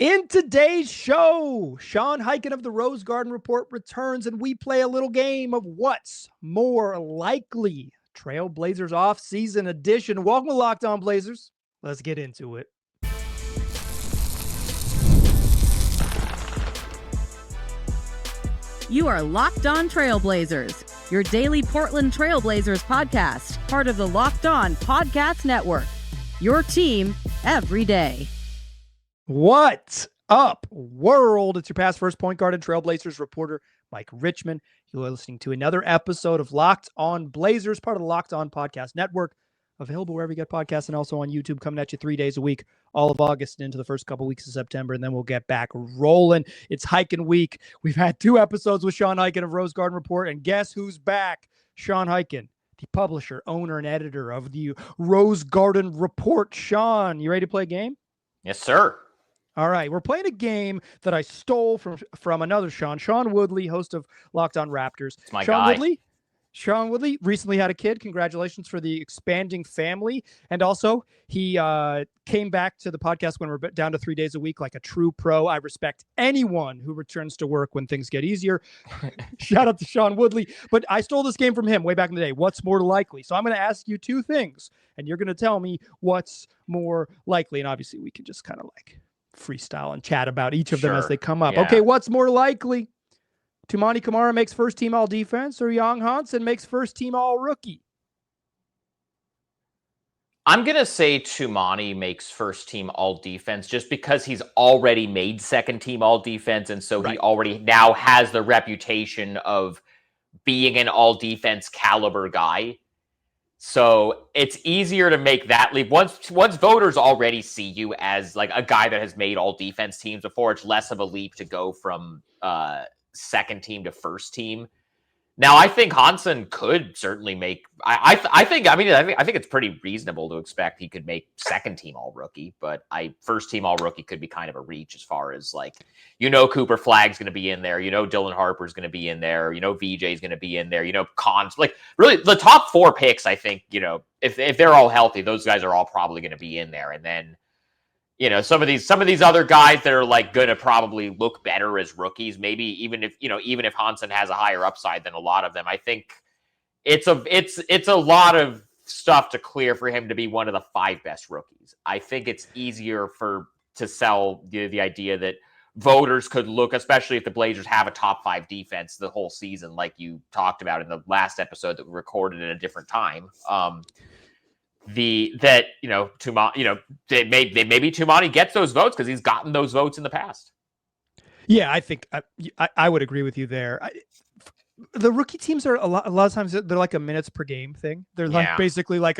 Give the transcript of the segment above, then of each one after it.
In today's show, Sean Highkin of the Rose Garden Report returns, and we play a little game of what's more likely. Trailblazers off-season edition. Welcome to Locked On Blazers. Let's get into it. You are Locked On Trailblazers, your daily Portland Trailblazers podcast, part of the Locked On Podcast Network. Your team every day. What up, world? It's your past first point guard and Trailblazers reporter, Mike Richmond. You are listening to another episode of Locked On Blazers, part of the Locked On Podcast Network, available wherever you get podcasts and also on YouTube, coming at you 3 days a week, all of August and into the first couple weeks of September, and then we'll get back rolling. It's Highkin week. We've had 2 episodes with Sean Highkin of Rose Garden Report, and guess who's back? Sean Highkin, the publisher, owner, and editor of the Rose Garden Report. Sean, you ready to play a game? Yes, sir. All right, we're playing a game that I stole from another Sean Woodley, host of Locked On Raptors. It's my guy. Sean Woodley recently had a kid. Congratulations for the expanding family. And also, he came back to the podcast when we're down to 3 days a week like a true pro. I respect anyone who returns to work when things get easier. Shout out to Sean Woodley. But I stole this game from him way back in the day. What's more likely? So I'm going to ask you 2 things, and you're going to tell me what's more likely. And obviously, we can just kind of like freestyle and chat about each of them as they come up. Yeah. Okay, what's more likely? Toumani Camara makes first team all defense, or Young Hansen makes first team all rookie? I'm going to say Toumani makes first team all defense just because he's already made second team all defense. And so he already now has the reputation of being an all defense caliber guy. So it's easier to make that leap. Once voters already see you as like a guy that has made all defense teams before, it's less of a leap to go from second team to first team. Now, I think Hansen could certainly make. I think it's pretty reasonable to expect he could make second team all rookie, but first team all rookie could be kind of a reach as far as like, Cooper Flagg's going to be in there, Dylan Harper's going to be in there, VJ's going to be in there, Cons, like really the top 4 picks. I think if they're all healthy, those guys are all probably going to be in there, and then some of these other guys that are like going to probably look better as rookies, maybe even if Hansen has a higher upside than a lot of them, I think it's a lot of stuff to clear for him to be one of the 5 best rookies. I think it's easier to sell the idea that voters could look, especially if the Blazers have a top 5 defense the whole season, like you talked about in the last episode that we recorded at a different time. Maybe Toumani gets those votes because he's gotten those votes in the past. Yeah, I think I would agree with you there. The rookie teams are a lot of times they're like a minutes per game thing. They're like basically like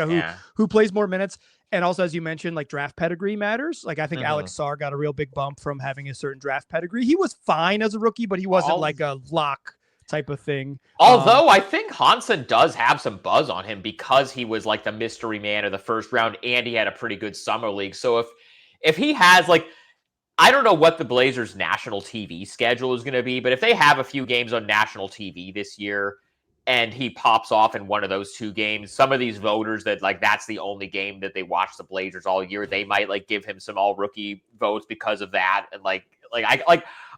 who plays more minutes. And also, as you mentioned, like draft pedigree matters. Like I think Alex Sarr got a real big bump from having a certain draft pedigree. He was fine as a rookie, but he wasn't like a lock type of thing. Although I think Hansen does have some buzz on him because he was like the mystery man of the first round and he had a pretty good summer league. So if he has like, I don't know what the Blazers national TV schedule is going to be, but if they have a few games on national TV this year and he pops off in one of those 2 games, some of these voters that like, that's the only game that they watch the Blazers all year, they might like give him some all rookie votes because of that. And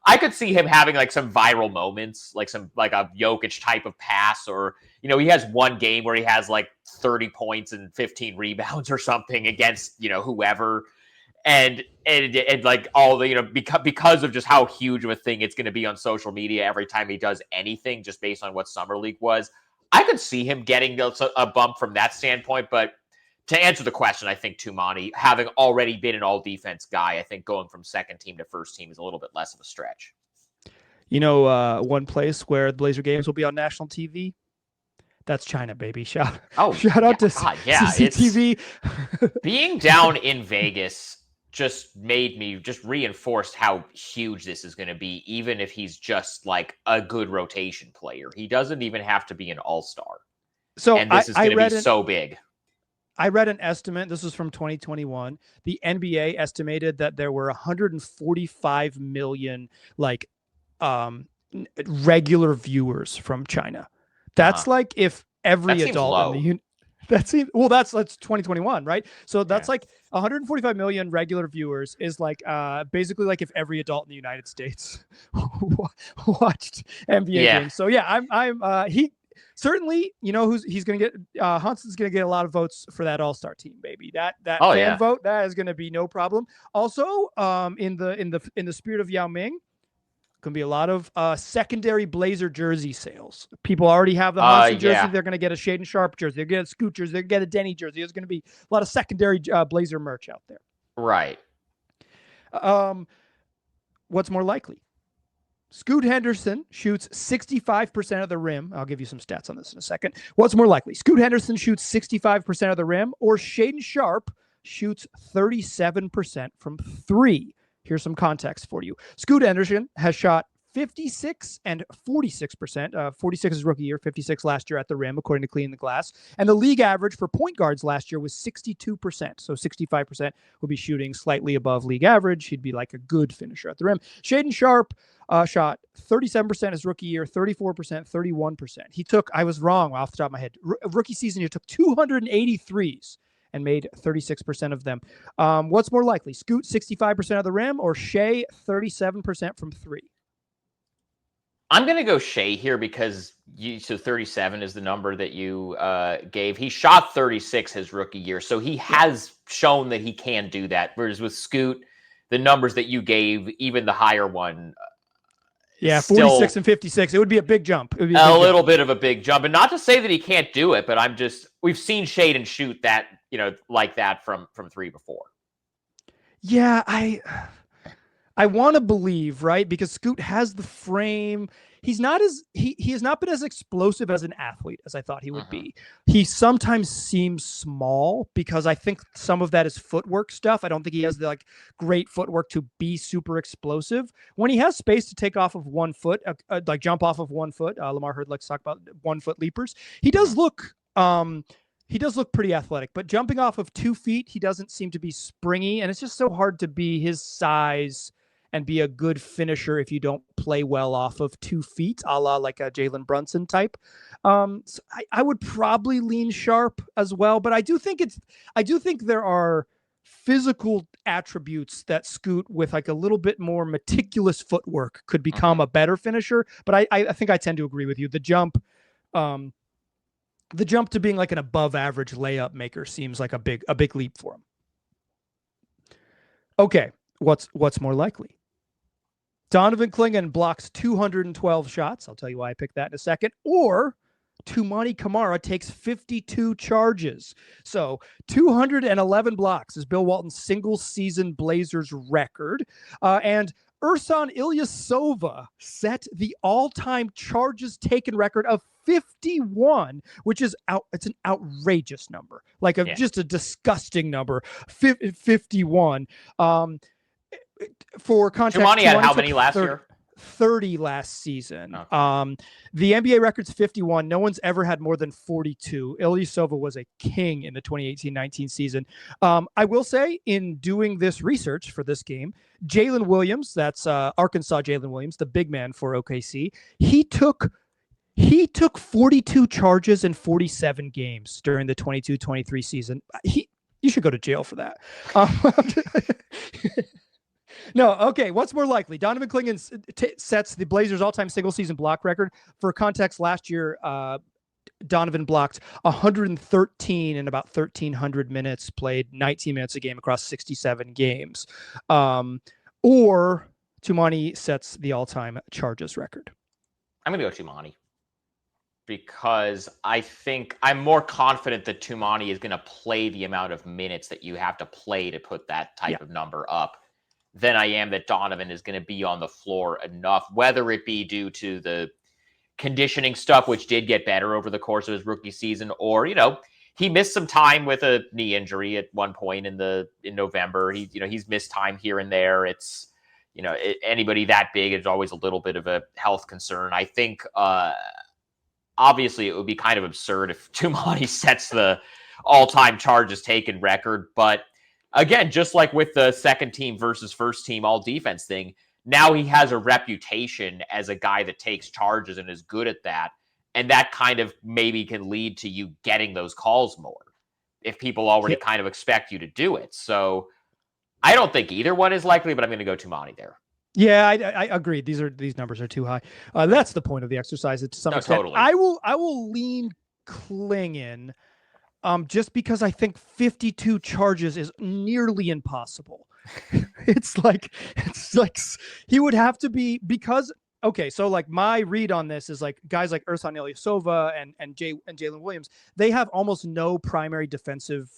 I could see him having like some viral moments, like a Jokic type of pass, or, he has one game where he has like 30 points and 15 rebounds or something against, whoever. And like all the, because of just how huge of a thing it's going to be on social media every time he does anything, just based on what Summer League was, I could see him getting a bump from that standpoint. But to answer the question, I think Toumani, having already been an all-defense guy, I think going from second team to first team is a little bit less of a stretch. One place where the Blazer games will be on national TV, that's China, baby. Shout out to CCTV. Being down in Vegas just reinforced how huge this is going to be, even if he's just like a good rotation player. He doesn't even have to be an all-star. And this is going to be so big. I read an estimate. This was from 2021. The NBA estimated that there were 145 million regular viewers from China. That's like if every adult in the That's 2021, right? So that's like 145 million regular viewers is like basically like if every adult in the United States watched NBA games. So yeah, he certainly, he's going to get Hunson's going to get a lot of votes for that All-Star team, baby. That fan vote, that is going to be no problem. Also, in the spirit of Yao Ming, going to be a lot of secondary Blazer jersey sales. People already have the Hansen jersey. They're going to get a Shaden Sharp jersey. They're going to get a Scoot jersey. They're going to get a Denny jersey. There's going to be a lot of secondary Blazer merch out there. Right. What's more likely? Scoot Henderson shoots 65% of the rim. I'll give you some stats on this in a second. What's more likely? Scoot Henderson shoots 65% of the rim, or Shaden Sharp shoots 37% from three. Here's some context for you. Scoot Henderson has shot 56 and 46%. 46 is rookie year, 56 last year at the rim, according to Clean the Glass. And the league average for point guards last year was 62%. So 65% will be shooting slightly above league average. He'd be like a good finisher at the rim. Shaden Sharp shot 37% his rookie year, 34%, 31%. I was wrong off the top of my head. Rookie season, he took 280 threes and made 36% of them. What's more likely? Scoot 65% of the rim, or Shea 37% from three? I'm going to go Shea here because 37 is the number that you gave. He shot 36 his rookie year, so he has shown that he can do that. Whereas with Scoot, the numbers that you gave, even the higher one, 46 and 56. It would be a big jump. It would be a little bit of a big jump. And not to say that he can't do it, but we've seen Shaden shoot that, like that from three before. Yeah, I want to believe, right? Because Scoot has the frame. He has not been as explosive as an athlete as I thought he would be. He sometimes seems small because I think some of that is footwork stuff. I don't think he has the great footwork to be super explosive. When he has space to take off of 1 foot, jump off of 1 foot, Lamar Hurd likes to talk about 1 foot leapers. He does look pretty athletic, but jumping off of 2 feet, he doesn't seem to be springy, and it's just so hard to be his size and be a good finisher if you don't play well off of 2 feet, a la like a Jalen Brunson type. So I would probably lean Sharp as well, but I do think there are physical attributes that Scoot with like a little bit more meticulous footwork could become a better finisher. But I think I tend to agree with you. The jump to being like an above average layup maker seems like a big leap for him. Okay. What's more likely? Donovan Clingan blocks 212 shots. I'll tell you why I picked that in a second. Or Toumani Camara takes 52 charges. So 211 blocks is Bill Walton's single season Blazers record. And Ersan Ilyasova set the all-time charges taken record of 51, which is it's an outrageous number, just a disgusting number. 51. For context, Toumani had how many last year? 30 last season. Okay. The NBA record's 51. No one's ever had more than 42. Ilyasova was a king in the 2018-19 season. I will say, in doing this research for this game, Jalen Williams, that's Arkansas Jalen Williams, the big man for OKC, he took 42 charges in 47 games during the 22-23 season. You should go to jail for that. No, okay. What's more likely? Donovan Clingan sets the Blazers' all-time single-season block record. For context, last year, Donovan blocked 113 in about 1,300 minutes, played 19 minutes a game across 67 games. Or Toumani sets the all-time charges record. I'm going to go Toumani because I think I'm more confident that Toumani is going to play the amount of minutes that you have to play to put that type of number up than I am that Donovan is going to be on the floor enough, whether it be due to the conditioning stuff, which did get better over the course of his rookie season, or, he missed some time with a knee injury at one point in November. He's missed time here and there. It's, anybody that big is always a little bit of a health concern. I think, obviously it would be kind of absurd if Toumani sets the all-time charges taken record, but again, just like with the second team versus first team all defense thing, now he has a reputation as a guy that takes charges and is good at that. And that kind of maybe can lead to you getting those calls more if people already kind of expect you to do it. So I don't think either one is likely, but I'm going to go Tumani there. Yeah, I agree. These numbers are too high. That's the point of the exercise to some extent. Totally. I will lean Klingon, just because I think 52 charges is nearly impossible. It's like he would have to be, because okay, so like my read on this is like guys like Ersan Ilyasova and Jalen Williams, they have almost no primary defensive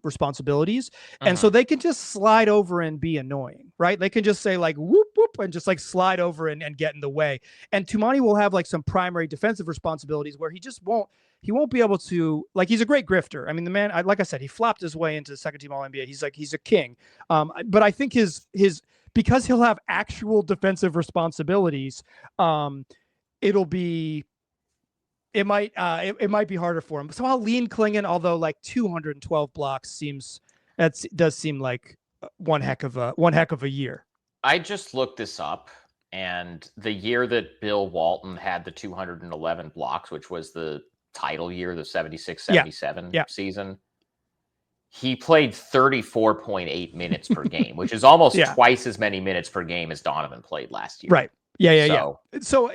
responsibilities. And so they can just slide over and be annoying, right? They can just say like whoop, whoop, and just like slide over and get in the way. And Tumani will have like some primary defensive responsibilities where he won't be able to, like, he's a great grifter. I mean, the man, like I said, he flopped his way into the second team All NBA. He's a king. But I think his because he'll have actual defensive responsibilities, it might be harder for him. So I'll lean Klingon, although like 212 blocks does seem like one heck of a year. I just looked this up, and the year that Bill Walton had the 211 blocks, which was the title year, the 76-77 season, he played 34.8 minutes per game, which is almost twice as many minutes per game as Donovan played last year. Right. Yeah. So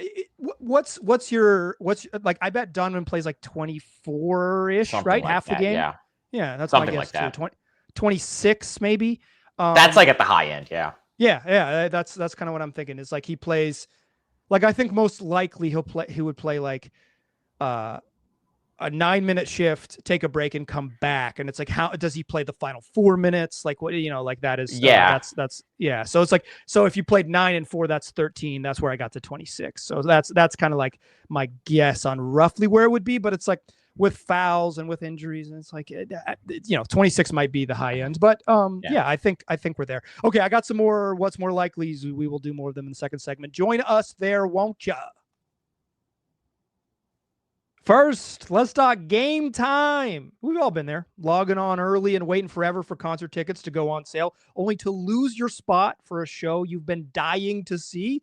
what's your like, I bet Donovan plays like 24-ish, right? Like half that, the game. Yeah. That's something my guess like that. too. 26 maybe. That's like at the high end. Yeah. Yeah. That's kind of what I'm thinking. Is like he plays, like, I think most likely he would play like a 9-minute shift, take a break, and come back. And it's like, how does he play the final 4 minutes? Like, what, like that is, that's So it's like, so if you played 9 and 4, that's 13. That's where I got to 26. So that's kind of like my guess on roughly where it would be, but it's like with fouls and with injuries, and it's like, 26 might be the high end, but I think we're there. Okay. I got some more, what's more likely. We will do more of them in the second segment. Join us there, won't ya? First, let's talk Game Time. We've all been there, logging on early and waiting forever for concert tickets to go on sale, only to lose your spot for a show you've been dying to see.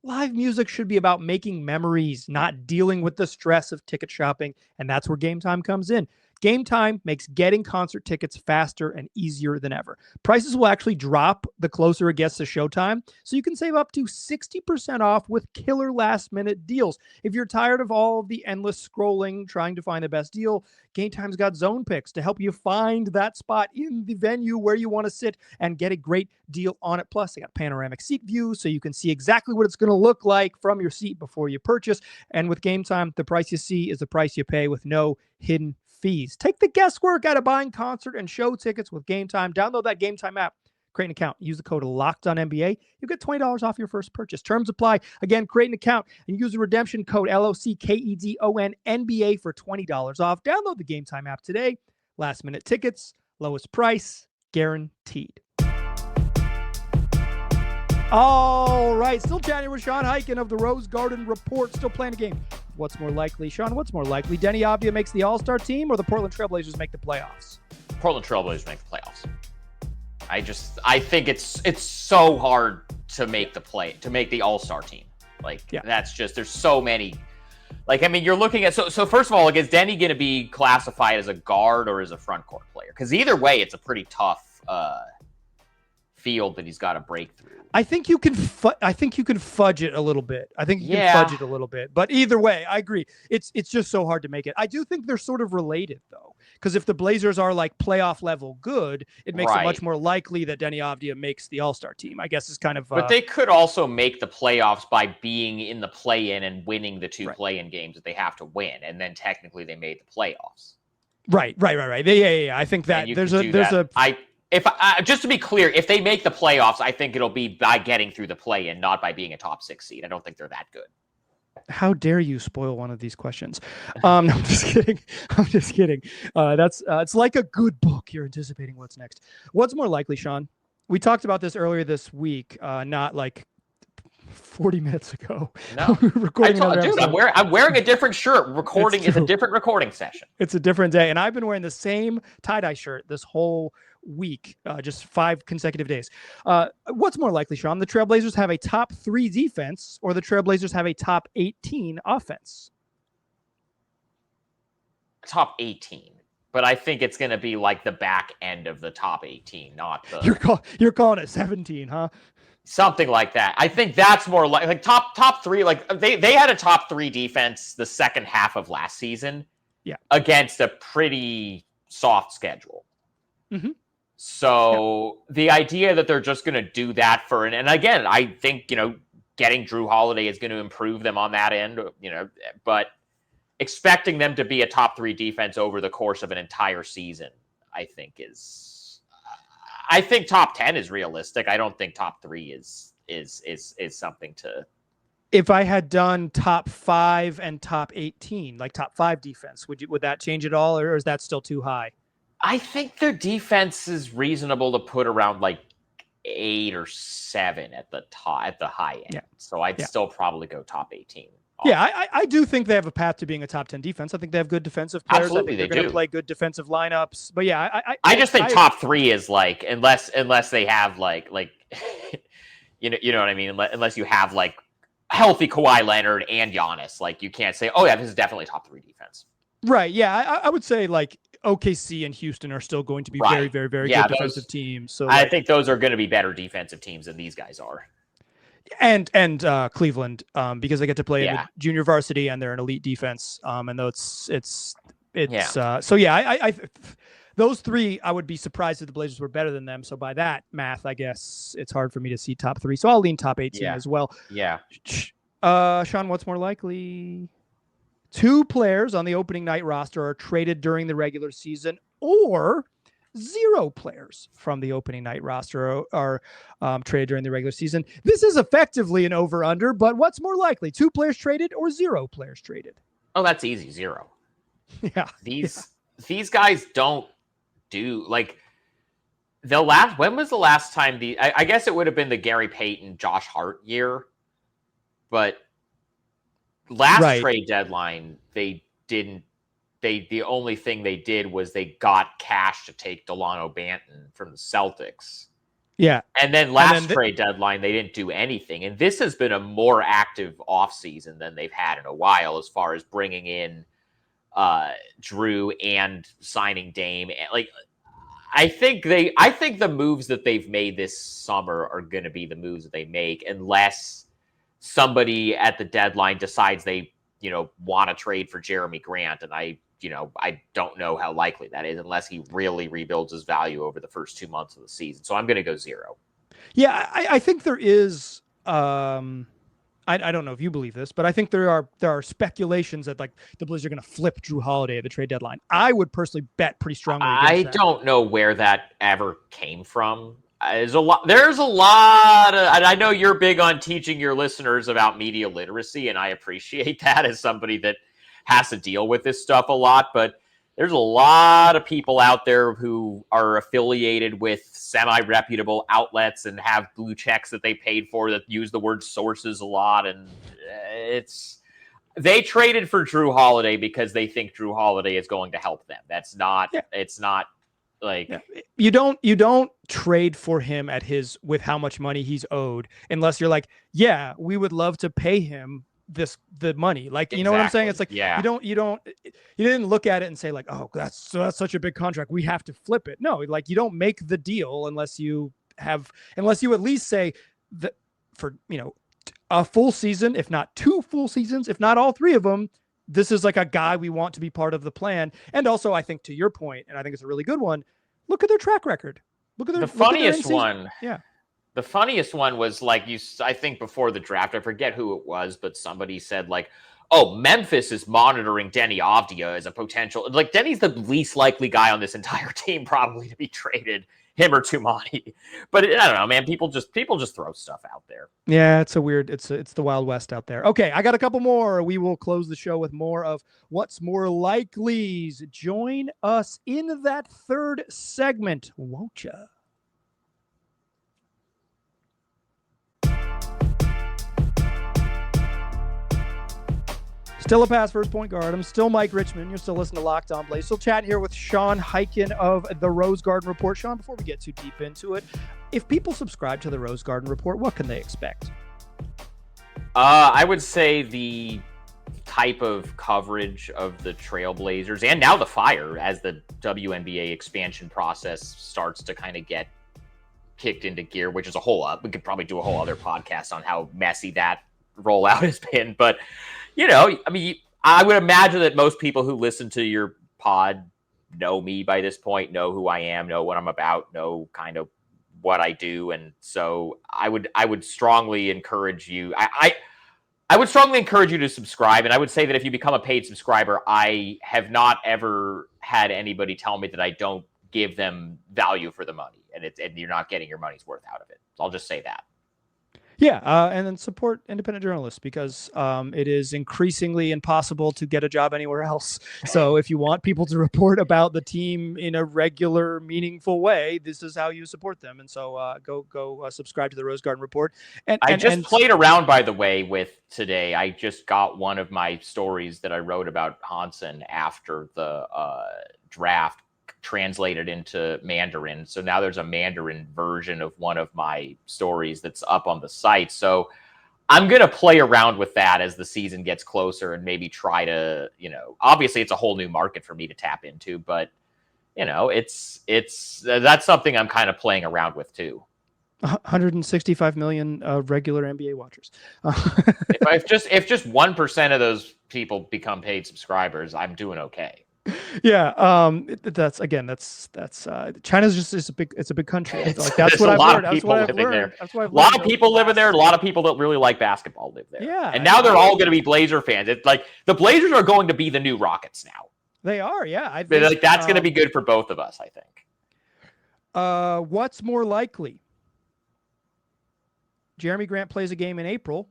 Live music should be about making memories, not dealing with the stress of ticket shopping, and that's where Game Time comes in. Game Time makes getting concert tickets faster and easier than ever. Prices will actually drop the closer it gets to showtime, so you can save up to 60% off with killer last-minute deals. If you're tired of all of the endless scrolling, trying to find the best deal, Game Time's got zone picks to help you find that spot in the venue where you want to sit and get a great deal on it. Plus, they got panoramic seat views, so you can see exactly what it's going to look like from your seat before you purchase. And with Game Time, the price you see is the price you pay with no hidden fees. Take the guesswork out of buying concert and show tickets with Game Time. Download that Game Time app. Create an account. Use the code LOCKEDONNBA. You'll get $20 off your first purchase. Terms apply. Again, create an account and use the redemption code LOCKEDONNBA for $20 off. Download the Game Time app today. Last minute tickets, lowest price, guaranteed. All right, still chatting with Sean Highkin of the Rose Garden Report. Still playing a game. What's more likely, Sean? What's more likely? Denny Avdia makes the All-Star team, or the Portland Trailblazers make the playoffs? Portland Trailblazers make the playoffs. I think it's so hard to make the All-Star team. That's just, there's so many. Like, I mean, you're looking at, so first of all, like, is Denny going to be classified as a guard or as a front court player? Because either way, it's a pretty tough field that he's got to break through. I think you can fudge it a little bit. But either way, I agree. It's just so hard to make it. I do think they're sort of related though, because if the Blazers are like playoff level good, it makes it much more likely that Denny Avdia makes the All-Star team. I guess is kind of. But they could also make the playoffs by being in the play-in and winning the two play-in games that they have to win, and then technically they made the playoffs. Right. Yeah. I think that just to be clear, if they make the playoffs, I think it'll be by getting through the play-in, not by being a top 6 seed. I don't think they're that good. How dare you spoil one of these questions? No, I'm just kidding. It's like a good book. You're anticipating what's next. What's more likely, Sean? We talked about this earlier this week, not like 40 minutes ago. No, I'm wearing a different shirt. Recording is a different recording session. It's a different day, and I've been wearing the same tie-dye shirt this whole week, just 5 consecutive days. What's more likely, Sean? The Trailblazers have a top 3 defense, or the Trailblazers have a top 18 offense? top 18. But I think it's going to be like the back end of the top 18, not the... You're calling it 17, huh? Something like that. I think that's more like top 3. Like they had a top 3 defense the second half of last season. Yeah. Against a pretty soft schedule. Mm-hmm. So the idea that they're just going to do that and again, I think, getting Drew Holiday is going to improve them on that end, but expecting them to be a top 3 defense over the course of an entire season, I think top 10 is realistic. I don't think top 3 is something to. If I had done top 5 and top 18, like top 5 defense, would that change at all, or is that still too high? I think their defense is reasonable to put around like 8 or 7 at the high end. Yeah. So I'd still probably go top 18. Yeah, I do think they have a path to being a top 10 defense. I think they have good defensive players. Absolutely, I think they're going to play good defensive lineups. But yeah, I just think top 3 is like unless they have like you know what I mean. Unless you have like healthy Kawhi Leonard and Giannis, like you can't say, oh yeah, this is definitely top 3 defense. Right. Yeah, I would say like OKC and Houston are still going to be very, very, very good defensive teams. So I think those are going to be better defensive teams than these guys are. And Cleveland, because they get to play in the junior varsity and they're an elite defense. And though I those 3, I would be surprised if the Blazers were better than them. So by that math, I guess it's hard for me to see top 3. So I'll lean top 18 as well. Yeah. Sean, what's more likely? 2 players on the opening night roster are traded during the regular season, or 0 players from the opening night roster are traded during the regular season. This is effectively an over-under, but what's more likely? 2 players traded or 0 players traded? Oh, that's easy. 0. Yeah. These guys don't do like when was the last time I guess it would have been the Gary Payton, Josh Hart year, but last trade deadline, the only thing they did was they got cash to take Delano Banton from the Celtics. Yeah. And then trade deadline, they didn't do anything. And this has been a more active offseason than they've had in a while as far as bringing in Drew and signing Dame. Like, I think the moves that they've made this summer are going to be the moves that they make unless somebody at the deadline decides they, want to trade for Jeremy Grant. And I don't know how likely that is unless he really rebuilds his value over the first 2 months of the season. So I'm going to go 0. Yeah, I think there is, I don't know if you believe this, but I think there are speculations that like the Blazers are going to flip Drew Holiday at the trade deadline. I would personally bet pretty strongly against that. Don't know where that ever came from. There's a lot of, and I know you're big on teaching your listeners about media literacy, and I appreciate that as somebody that has to deal with this stuff a lot, but there's a lot of people out there who are affiliated with semi-reputable outlets and have blue checks that they paid for that use the word sources a lot, and they traded for Drew Holiday because they think Drew Holiday is going to help them. It's not like you don't trade for him with how much money he's owed unless you're like, yeah, we would love to pay him the money. Like, you know what I'm saying? It's like, you didn't look at it and say like, oh, that's such a big contract, we have to flip it. No, like you don't make the deal unless you at least say that for, a full season, if not 2 full seasons, if not all 3 of them, this is like a guy we want to be part of the plan. And also, I think to your point, and I think it's a really good one, look at their track record. Look at the funniest one. Yeah. The funniest one was like I think before the draft, I forget who it was, but somebody said like, oh, Memphis is monitoring Denny Avdia as a potential. Like Denny's the least likely guy on this entire team probably to be traded, him or Tumani. But I don't know, man. People just throw stuff out there. Yeah, it's the Wild West out there. Okay, I got a couple more. We will close the show with more of what's more likely's. Join us in that third segment, won't ya? Still a pass first point guard. I'm still Mike Richmond. You're still listening to Locked On Blaze. Still chatting here with Sean Highkin of the Rose Garden Report. Sean, before we get too deep into it, if people subscribe to the Rose Garden Report, what can they expect? I would say the type of coverage of the Trailblazers and now the Fire as the WNBA expansion process starts to kind of get kicked into gear, which is we could probably do a whole other podcast on how messy that rollout has been. But, I mean, I would imagine that most people who listen to your pod know me by this point, know who I am, know what I'm about, know kind of what I do. And so I would strongly encourage you. I would strongly encourage you to subscribe. And I would say that if you become a paid subscriber, I have not ever had anybody tell me that I don't give them value for the money and you're not getting your money's worth out of it. So I'll just say that. Yeah, and then support independent journalists because it is increasingly impossible to get a job anywhere else. So if you want people to report about the team in a regular, meaningful way, this is how you support them. And so go subscribe to the Rose Garden Report. And I just played around, by the way, with today. I just got one of my stories that I wrote about Hansen after the draft translated into Mandarin. So now there's a Mandarin version of one of my stories that's up on the site. So I'm going to play around with that as the season gets closer and maybe try to, obviously it's a whole new market for me to tap into, but that's something I'm kind of playing around with too. 165 million regular NBA watchers. if just 1% of those people become paid subscribers, I'm doing okay. Yeah, that's China's just it's a big country. That's what I've learned. That's what I've learned. A lot of people live in there. A lot of people that really like basketball live there. Yeah, and now they're all going to be Blazer fans. It's like the Blazers are going to be the new Rockets now. They are. Yeah, I think that's going to be good for both of us. I think. What's more likely? Jeremy Grant plays a game in April.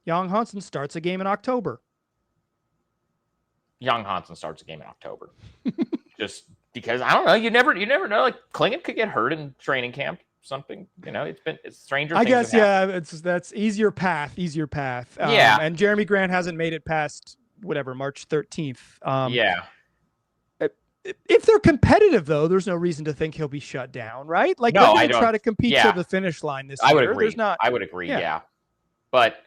Young Hansen starts a game in October. Young Hansen starts a game in October. Just because I don't know, you never know. Like Klingon could get hurt in training camp. Something, it's stranger. I guess that's easier path. Yeah, and Jeremy Grant hasn't made it past March 13th. Yeah. If they're competitive, though, there's no reason to think he'll be shut down, right? Like, no, they're going to try to compete to the finish line this year. I would agree. I would agree. Yeah. But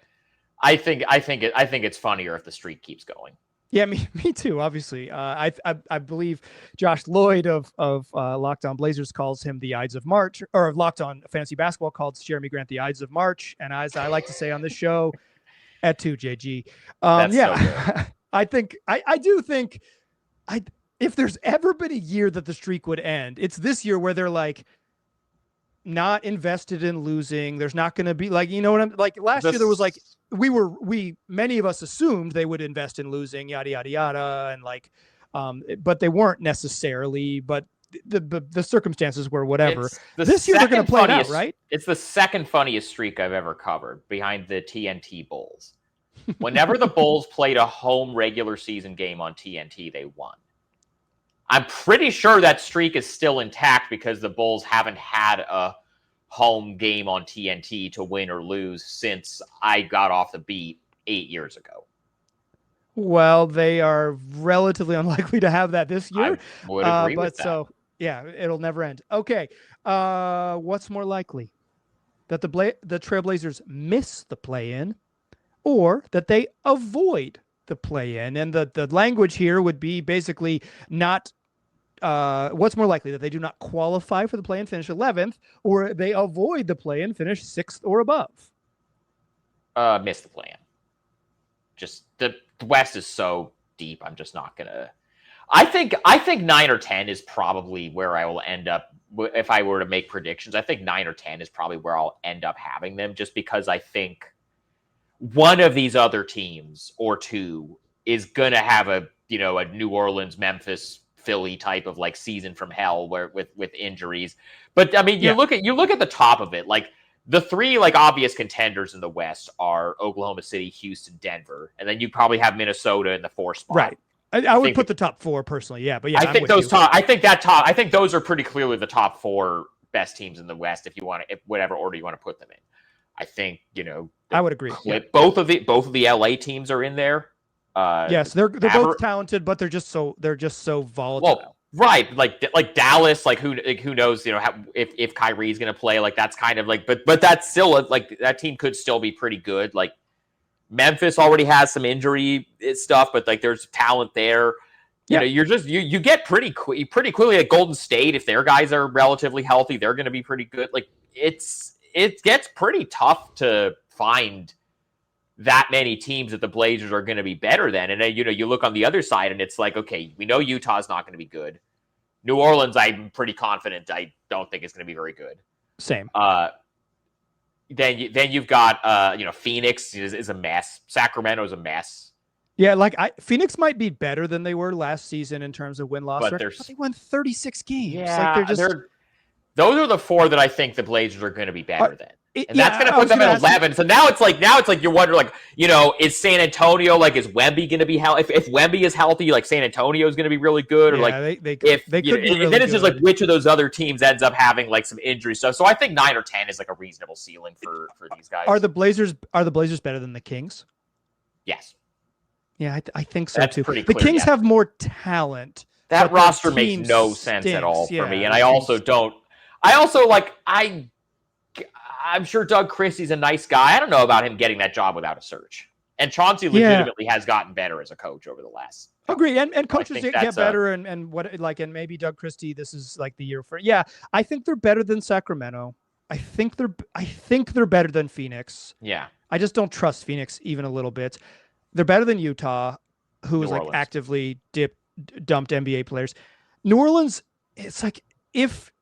I think it's funnier if the streak keeps going. Yeah, me too. Obviously, I believe Josh Lloyd of Locked On Blazers calls him the Ides of March, or Locked On Fantasy Basketball calls Jeremy Grant the Ides of March, and as I like to say on this show, at 2JG. So I do think if there's ever been a year that the streak would end, it's this year where they're like not invested in losing. There's not going to be like, what I'm like last year there was like, many of us assumed they would invest in losing, yada, yada, yada. And like, but they weren't necessarily, but the circumstances were whatever. This year they're going to play it out, right? It's the second funniest streak I've ever covered behind the TNT Bulls. Whenever the Bulls played a home regular season game on TNT, they won. I'm pretty sure that streak is still intact because the Bulls haven't had a home game on TNT to win or lose since I got off the beat 8 years ago. Well, they are relatively unlikely to have that this year. I would agree with that. So, yeah, it'll never end. Okay. What's more likely? That the Trailblazers miss the play-in or that they avoid the play-in? And the language here would be basically not what's more likely, that they do not qualify for the play-in, finish 11th, or they avoid the play-in, finish 6th or above? Miss the play-in. Just the West is so deep. I'm just not gonna. I think 9 or 10 is probably where I will end up if I were to make predictions. I think 9 or 10 is probably where I'll end up having them, just because I think one of these other teams or two is gonna have a New Orleans, Memphis, Philly type of like season from hell where with injuries. But I mean, you look at the top of it, like the three like obvious contenders in the West are Oklahoma City, Houston, Denver, and then you probably have Minnesota in the 4th spot. Right. I would put the top 4 personally. Yeah, but yeah, I think those are pretty clearly the top 4 best teams in the West. If whatever order you want to put them in, I think I would agree. Both of the LA teams are in there. Yes, they're both talented, but they're just so volatile. Well, right, like Dallas, like who knows, if Kyrie's going to play, like that's kind of like, but that's still like that team could still be pretty good. Like Memphis already has some injury stuff, but like there's talent there. You know, you're just you get pretty quickly at Golden State. If their guys are relatively healthy, they're going to be pretty good. Like it gets pretty tough to find that many teams that the Blazers are going to be better than. And then, you know, you look on the other side and it's like, okay, we know Utah's not going to be good. New Orleans, I'm pretty confident. I don't think it's going to be very good. Same. Then you've got, you know, Phoenix is a mess. Sacramento is a mess. Yeah, like Phoenix might be better than they were last season in terms of win-loss record, but they won 36 games. Yeah, like those are the four that I think the Blazers are going to be better than. And that's going to put them at 11. So now it's like you're wondering, like, you know, is San Antonio, like, is Wemby going to be healthy? If Wemby is healthy, like, San Antonio is going to be really good, or they could be really then it's good. just like which of those other teams ends up having like some injury stuff. So I think 9 or 10 is like a reasonable ceiling for these guys. Are the Blazers better than the Kings? Yes. Yeah, I think so That's too. pretty The clear, Kings have more talent. That roster makes no sense at all for me, and I also don't. I'm sure Doug Christie's a nice guy. I don't know about him getting that job without a search. And Chauncey legitimately has gotten better as a coach over the last. Agree. And coaches get better and maybe Doug Christie, this is like the year for. Yeah, I think they're better than Sacramento. I think they're better than Phoenix. Yeah. I just don't trust Phoenix even a little bit. They're better than Utah, who is like actively dumped NBA players. New Orleans, it's like if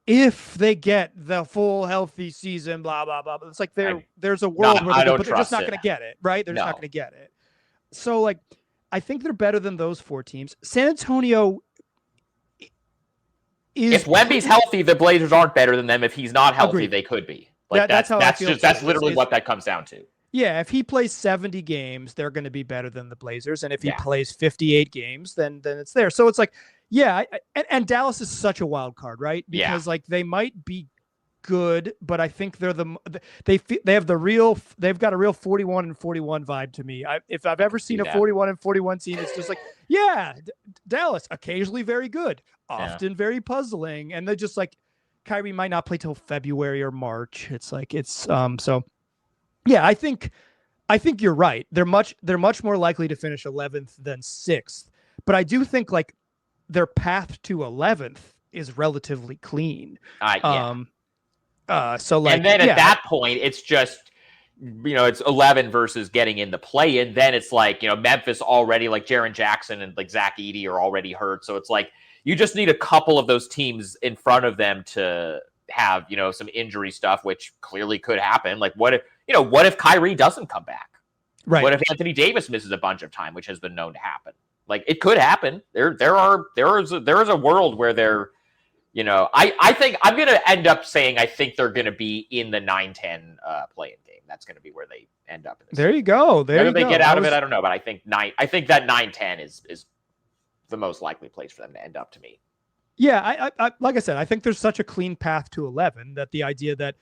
they get the full healthy season, blah blah blah. It's like there's a world where they're just not going to get it, right? They're just not going to get it. So like, I think they're better than those 4 teams. San Antonio is. If Wemby's healthy, the Blazers aren't better than them. If he's not healthy, they could be. Like that's how I feel. That's literally what that comes down to. Yeah, if he plays 70 games, they're going to be better than the Blazers, and if he plays 58 games, then it's there. So it's like, yeah, and Dallas is such a wild card, right? Because like they might be good, but I think they've got a real 41-41 vibe to me. If I've ever seen a 41-41 team, it's just like, Dallas occasionally very good, often very puzzling, and they're just like, Kyrie might not play till February or March. It's like so. Yeah, I think you're right. They're much more likely to finish 11th than 6th, but I do think like their path to 11th is relatively clean. So like, and then at that point, it's just, you know, it's 11 versus getting in the play, and then it's like, you know, Memphis already, like Jaren Jackson and like Zach Edey are already hurt, so it's like you just need a couple of those teams in front of them to have, you know, some injury stuff, which clearly could happen. Like what if Kyrie doesn't come back? Right. What if Anthony Davis misses a bunch of time, which has been known to happen? Like it could happen. There is a world where they're, you know, I think I'm going to end up saying I think they're going to be in the 9-10 play-in game. That's going to be where they end up. There you go. Whether they get out of it, I don't know, but I think that 9-10 is the most likely place for them to end up to me. Yeah, I like I said, I think there's such a clean path to 11 that the idea that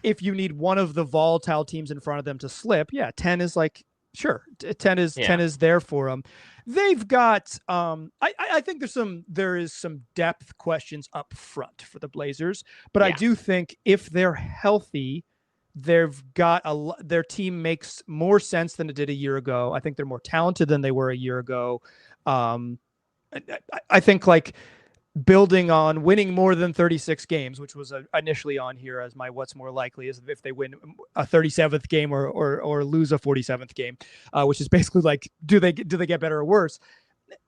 if you need one of the volatile teams in front of them to slip, 10 is like, sure, 10 is there for them. They've got I think there is some depth questions up front for the Blazers, but I do think if they're healthy, they've got their team makes more sense than it did a year ago. I think they're more talented than they were a year ago. I think like building on winning more than 36 games, which was initially on here as my what's more likely is if they win a 37th game or lose a 47th game, which is basically like, do they get better or worse?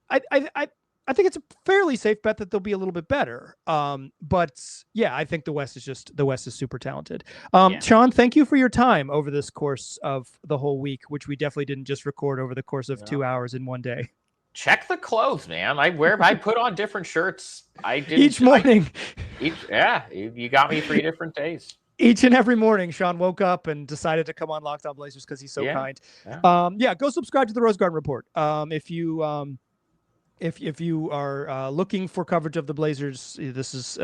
I think it's a fairly safe bet that they'll be a little bit better. But yeah, I think the West is super talented. Sean, thank you for your time over this course of the whole week, which we definitely didn't just record over the course of 2 hours in one day. Check the clothes, man. I put on different shirts. I did each morning. You got me 3 different days. Each and every morning, Sean woke up and decided to come on Locked On Blazers because he's so kind. Go subscribe to the Rose Garden Report. If you are looking for coverage of the Blazers, this is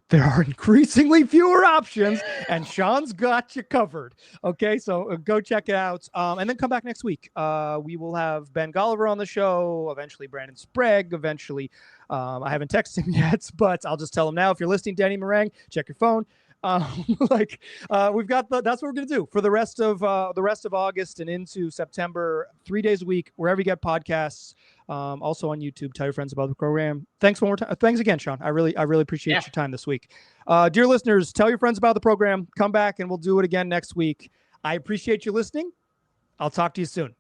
there are increasingly fewer options, and Sean's got you covered. Okay, so go check it out, and then come back next week. We will have Ben Golliver on the show, eventually Brandon Sprague, eventually I haven't texted him yet, but I'll just tell him now. If you're listening, Danny Meringue, check your phone. We've got that's what we're going to do for the rest of August and into September, 3 days a week, wherever you get podcasts. Also on YouTube. Tell your friends about the program. Thanks one more time. Thanks again, Sean. I really appreciate your time this week. Dear listeners, tell your friends about the program. Come back and we'll do it again next week. I appreciate you listening. I'll talk to you soon.